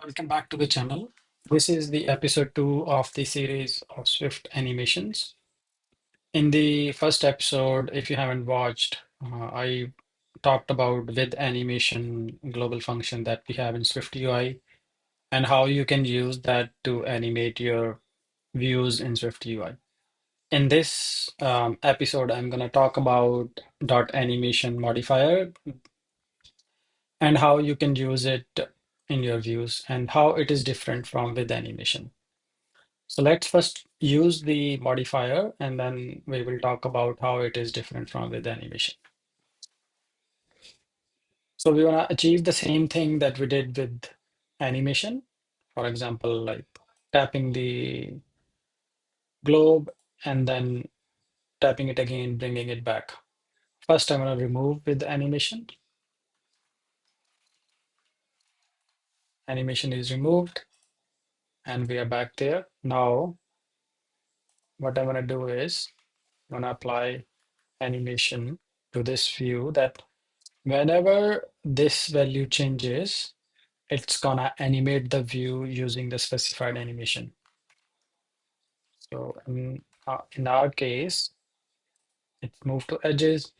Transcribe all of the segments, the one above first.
Welcome back to the channel. This is the episode 2 of the series of Swift animations. In the first episode, if you haven't watched, I talked about with animation global function that we have in Swift UI and how you can use that to animate your views in Swift UI. In this episode, I'm going to talk about dot animation modifier and how you can use it in your views and how it is different from with animation. So let's first use the modifier and then we will talk about how it is different from with animation. So we want to achieve the same thing that we did with animation. For example, like tapping the globe and then tapping it again, bringing it back. First, I'm going to remove with animation. Animation is removed and we are back there. Now, what I'm going to do is I'm going to apply animation to this view that whenever this value changes, it's gonna animate the view using the specified animation. So in our case, it's moved to edges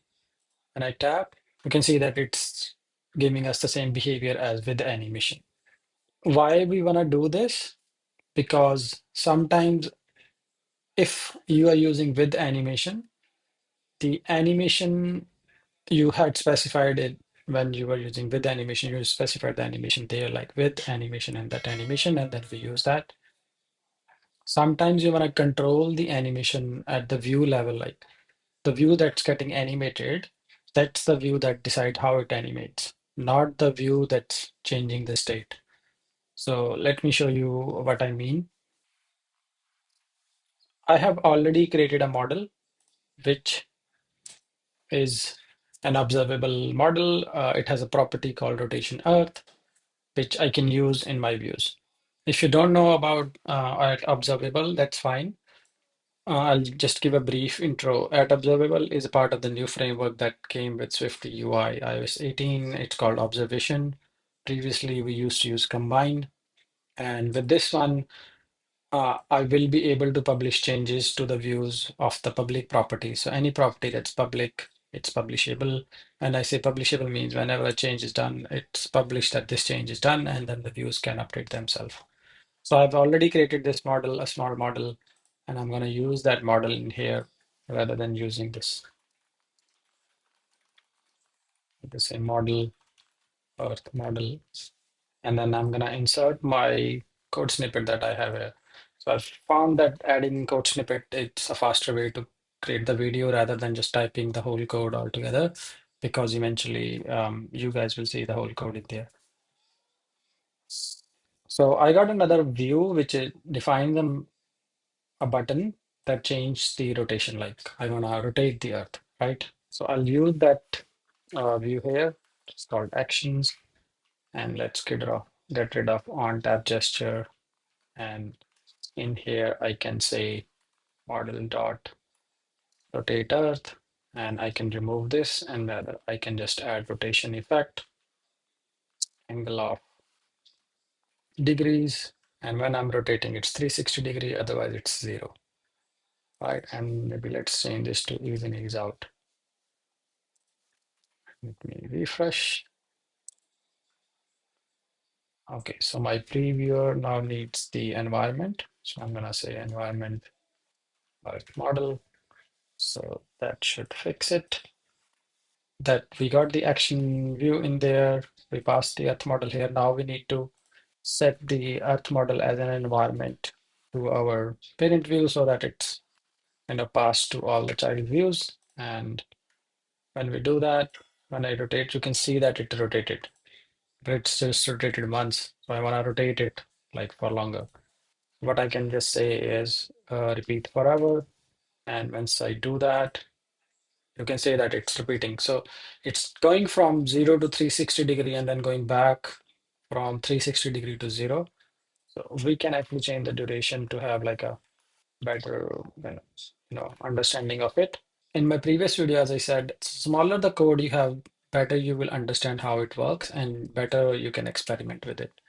and I tap, you can see that it's giving us the same behavior as with the animation. Why we wanna do this? Because sometimes if you are using with animation, the animation you had specified it when you were using with animation, you specified the animation there, like with animation and that animation, and then we use that. Sometimes you want to control the animation at the view level, like the view that's getting animated, that's the view that decides how it animates, not the view that's changing the state. So let me show you what I mean. I have already created a model which is an observable model. It has a property called rotation earth, which I can use in my views. If you don't know about observable, that's fine. I'll just give a brief intro. At Observable is a part of the new framework that came with Swift UI iOS 18. It's called Observation. Previously, we used to use Combine. And with this one, I will be able to publish changes to the views of the public property. So any property that's public, it's publishable. And I say publishable means whenever a change is done, it's published that this change is done, and then the views can update themselves. So I've already created this model, a small model, and I'm going to use that model in here rather than using this the same model, earth model. And then I'm going to insert my code snippet that I have here. So I've found that adding code snippet, it's a faster way to create the video rather than just typing the whole code altogether, because eventually you guys will see the whole code in there. So I got another view which defines a button that changes the rotation. Like I want to rotate the earth, right? So I'll use that view here. It's called actions. And let's get rid of on tap gesture. And in here, I can say model dot rotate earth. And I can remove this and I can just add rotation effect, angle of degrees. And when I'm rotating, it's 360 degree, otherwise it's 0, right? And maybe let's change this to even ease out. Let me refresh. Okay, so my previewer now needs the environment. So I'm gonna say environment model. So that should fix it. That we got the action view in there. We passed the earth model here. Now we need to set the earth model as an environment to our parent view so that it's passed to all the child views. And when we do that, when I rotate, you can see that it rotated, but it's just rotated once. So I want to rotate it like for longer. What I can just say is repeat forever. And once I do that, you can say that it's repeating. So it's going from 0 to 360 degree and then going back from 360 degree to 0. So we can actually change the duration to have like a better understanding of it. In my previous video, as I said, smaller the code you have, better you will understand how it works and better you can experiment with it.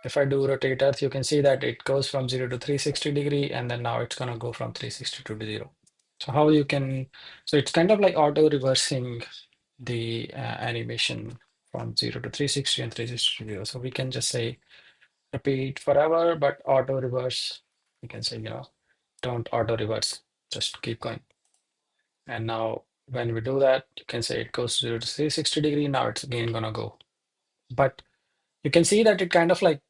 if I do rotate Earth, you can see that it goes from 0 to 360 degree, and then now it's gonna go from 360 to 0. So how you can, so it's kind of like auto reversing the animation from 0 to 360 and 360 to 0. So we can just say repeat forever, but auto reverse, we can say, don't auto reverse, just keep going. And now when we do that, you can say it goes 0 to 360 degree. Now it's again gonna go. But you can see that it kind of like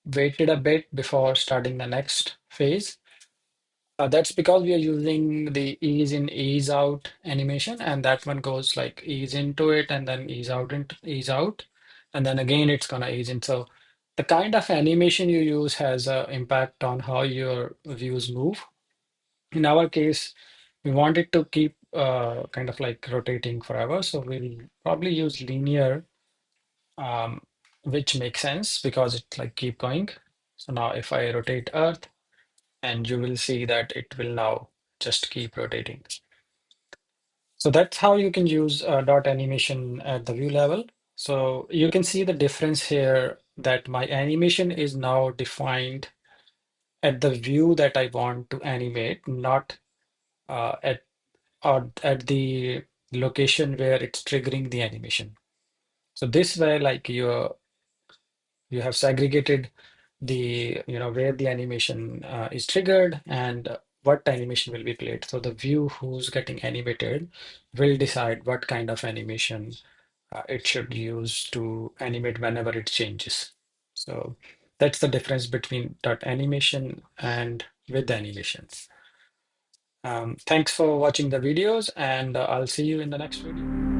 waited a bit before starting the next phase. That's because we are using the ease in, ease out animation, and that one goes like ease into it and then ease out into ease out, and then again it's gonna ease in. So the kind of animation you use has an impact on how your views move. In our case, we want it to keep kind of like rotating forever, so we'll probably use linear, um, which makes sense because it like keep going. So now if I rotate Earth, and you will see that it will now just keep rotating. So that's how you can use dot animation at the view level. So you can see the difference here that my animation is now defined at the view that I want to animate, not at or at the location where it's triggering the animation. So this way, like you have segregated the where the animation is triggered and what animation will be played. So the view who's getting animated will decide what kind of animation it should use to animate whenever it changes. So that's the difference between dot animation and with animations. Thanks for watching the videos, and I'll see you in the next video.